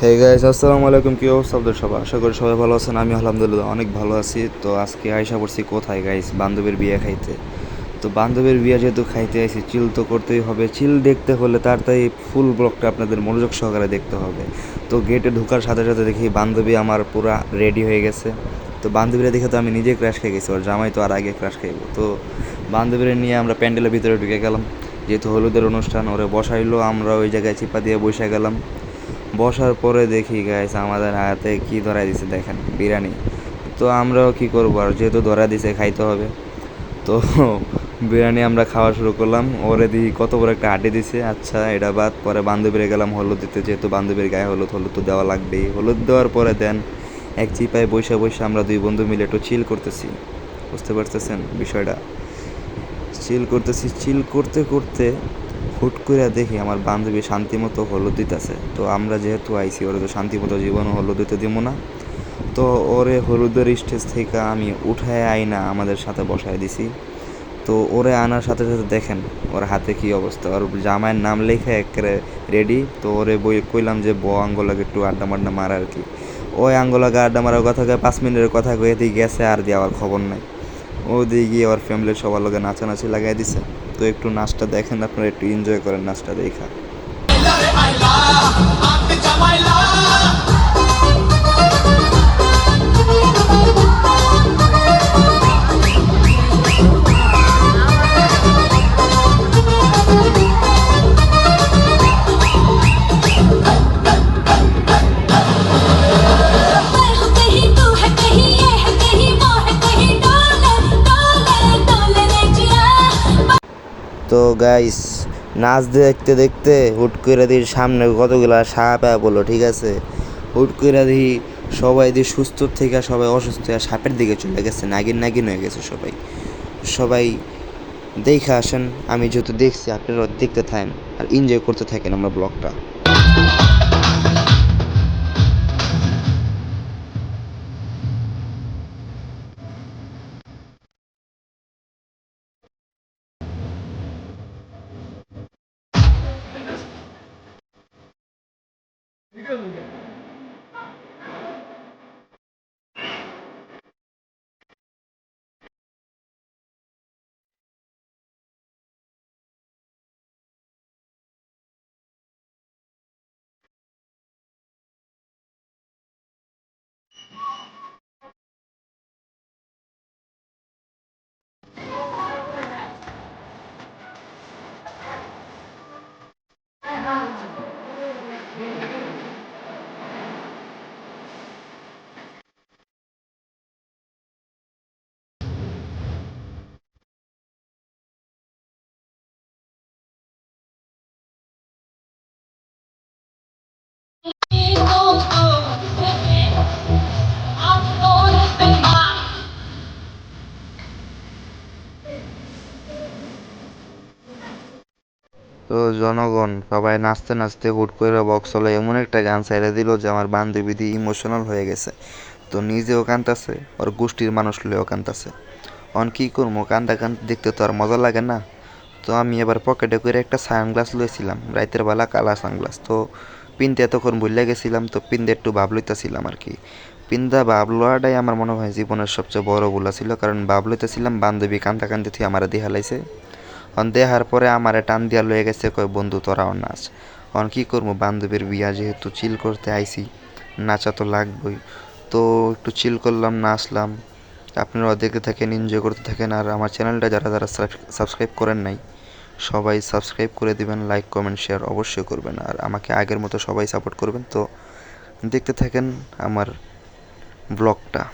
Hey guys, আসসালামু আলাইকুম। কি অবস্থা আপনাদের সবাই? আশা করি সবাই ভালো আছেন। আমি আলহামদুলিল্লাহ অনেক ভালো আছি। তো আজকে আইসা পড়ছি কোথায় গাইস? বান্ধবীর বিয়ে খাইতে। তো বান্ধবীর বিয়ে যেহেতু খাইতে আইছি, চিল তো করতেই হবে। চিল দেখতে হলে তাড়াতাড়ি ফুল ব্লগটা আপনাদের মনোযোগ সহকারে দেখতে হবে। তো গেটে ঢোকার সাথে সাথে দেখি বান্ধবী আমার পুরা রেডি হয়ে গেছে। তো বান্ধবীরা দেখে তো আমি নিজে ক্রাশ খেয়ে গেছি, ওর জামাই তো আর আগে ক্রাশ খাইব। তো বান্ধবীরা নিয়ে আমরা প্যান্ডেলের ভিতরে ঢুকে গেলাম। যেহেতু হলুদের অনুষ্ঠান, ওরে বসাইলো, আমরা ওই জায়গায় চিপা দিয়ে বসে গেলাম। বসার পরে দেখি গাইস আমাদের হাতে কি ধরাই দিছে, দেখেন, বিরিয়ানি। তো আমরাও কি করবো, আর যেহেতু ধরা দিছে খাইতে হবে। তো বিরিয়ানি আমরা খাওয়া শুরু করলাম। ওরে দিই কত বড় একটা আড্ডি দিছে। আচ্ছা, এটা বাদ, পরে বান্ধবীরে গেলাম হলুদ দিতে, যেহেতু বান্ধবীর গায়ে হলুদ, হলুদ তো দেওয়া লাগবেই। হলুদ দেওয়ার পরে দেন এক চিপায় বসে বসে আমরা দুই বন্ধু মিলে একটু চিল করতেছি। বুঝতে পারতেছেন বিষয়টা? চিল করতেছি, চিল করতে করতে হুট করে দেখি আমার বান্ধবী শান্তিমতো হলুদ দিতেছে। তো আমরা যেহেতু আইছি, ওরে তো শান্তিমতো জীবনও হলুদ দিতে দিব না। তো ওরে হলুদের স্টেজ থেকে আমি উঠায় আইনা আমাদের সাথে বসায় দিছি। তো ওরে আনার সাথে সাথে দেখেন ওর হাতে কি অবস্থা, ওর জামাইয়ের নাম লেখে একেবারে রেডি। তো ওরে বই কইলাম যে আঙ্গলাকে একটু আড্ডা মাড্ডা মারা আর কি। ওই আঙ্গলাকে আড্ডা মারার কথা কয়ে 5 মিনিটের কথা কয়ে দিয়ে গেছে, আর দিয়ে আমার খবর নাই। ও দিয়ে গিয়ে ওর ফ্যামিলির সবার লোকে নাচানাচি লাগাই দিছে। তো একটু নাচটা দেখেন, আপনারা একটু এনজয় করেন নাচটা দেখা। তো গাইস, নাচ দেখতে দেখতে হুট করে দিই সামনে কতগুলা সাপ বললো, ঠিক আছে। হুট করে দিই সবাই দিয়ে সুস্থ থেকে সবাই অসুস্থ হয়ে সাপের দিকে চলে গেছে, নাগিন নাগিন হয়ে গেছে সবাই। সবাই দেখে আসেন, আমি যেহেতু দেখছি আপনারা দেখতে থাকেন আর এনজয় করতে থাকেন আমার ব্লগটা। তো জনগণ সবাই নাচতে নাচতে হুট করে বক্সলে এমন একটা গান ছেড়ে দিল যে আমার বান্ধবী দিয়ে ইমোশনাল হয়ে গেছে। তো নিজেও কান্দতেছে, ওর গোষ্ঠীর মানুষ লয়েও কান্দতেছে। অন কি করবো, কান্দা কান দেখতে তো আর মজা লাগে না। তো আমি এবার পকেটে করে একটা সানগ্লাস লইছিলাম, রাইতের বেলা কালা সানগ্লাস। তো পিনতে এতক্ষণ ভুলে গেছিলাম, তো পিনতে একটু ভাব লইতেছিলাম আর কি। পিন্দা ভাব লওয়াটাই আমার মনে হয় জীবনের সবচেয়ে বড় ভুল ছিল, কারণ ভাব লইতেছিলাম, বান্ধবী কান্দা কান্দে তুই আমার দিয়ে হালাইছে। অন দেহার পরে আমারে টান দিয়া লয়ে গেছে, কয় বন্ধু তোরাও নাচ। অন কি করবো, বান্ধবীর বিয়া যেহেতু চিল করতে আইছি, নাচা তো লাগবই। তো একটু চিল করলাম, নাচলাম। আপনারাও দেখতে থাকেন, এনজয় করতে থাকেন। আর আমার চ্যানেলটা যারা যারা সাবস্ক্রাইব করেন নাই, সবাই সাবস্ক্রাইব করে দিবেন, লাইক কমেন্ট শেয়ার অবশ্যই করবেন, আর আমাকে আগের মতো সবাই সাপোর্ট করবেন। তো দেখতে থাকেন আমার ব্লগটা।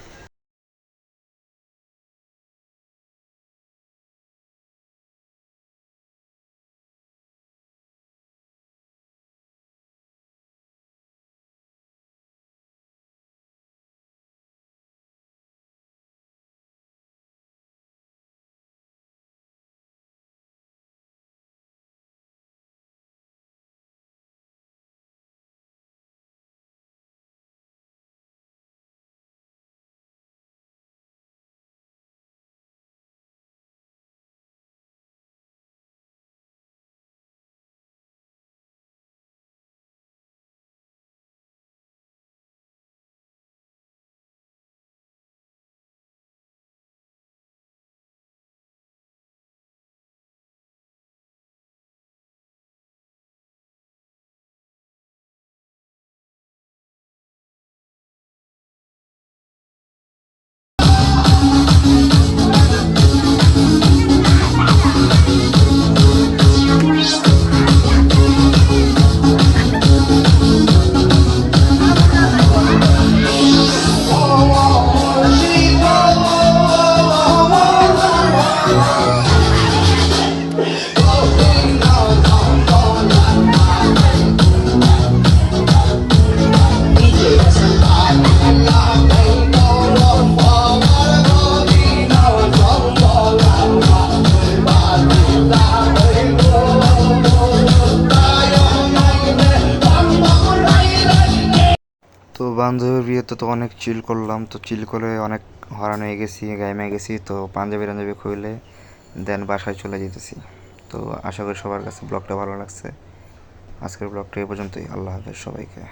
তো বান্ধবীর বিয়েতে তো অনেক চিল করলাম, তো চিল করে অনেক হরান হয়ে গেছি, গাইমে গেছি। তো পাঞ্জাবি টাঞ্জাবি খুলে দেন বাসায় চলে যেতেছি। তো আশা করি সবার কাছে ব্লগটা ভালো লাগছে। আজকের ব্লগটা এই পর্যন্তই। আল্লাহ হাফেজ সবাইকে।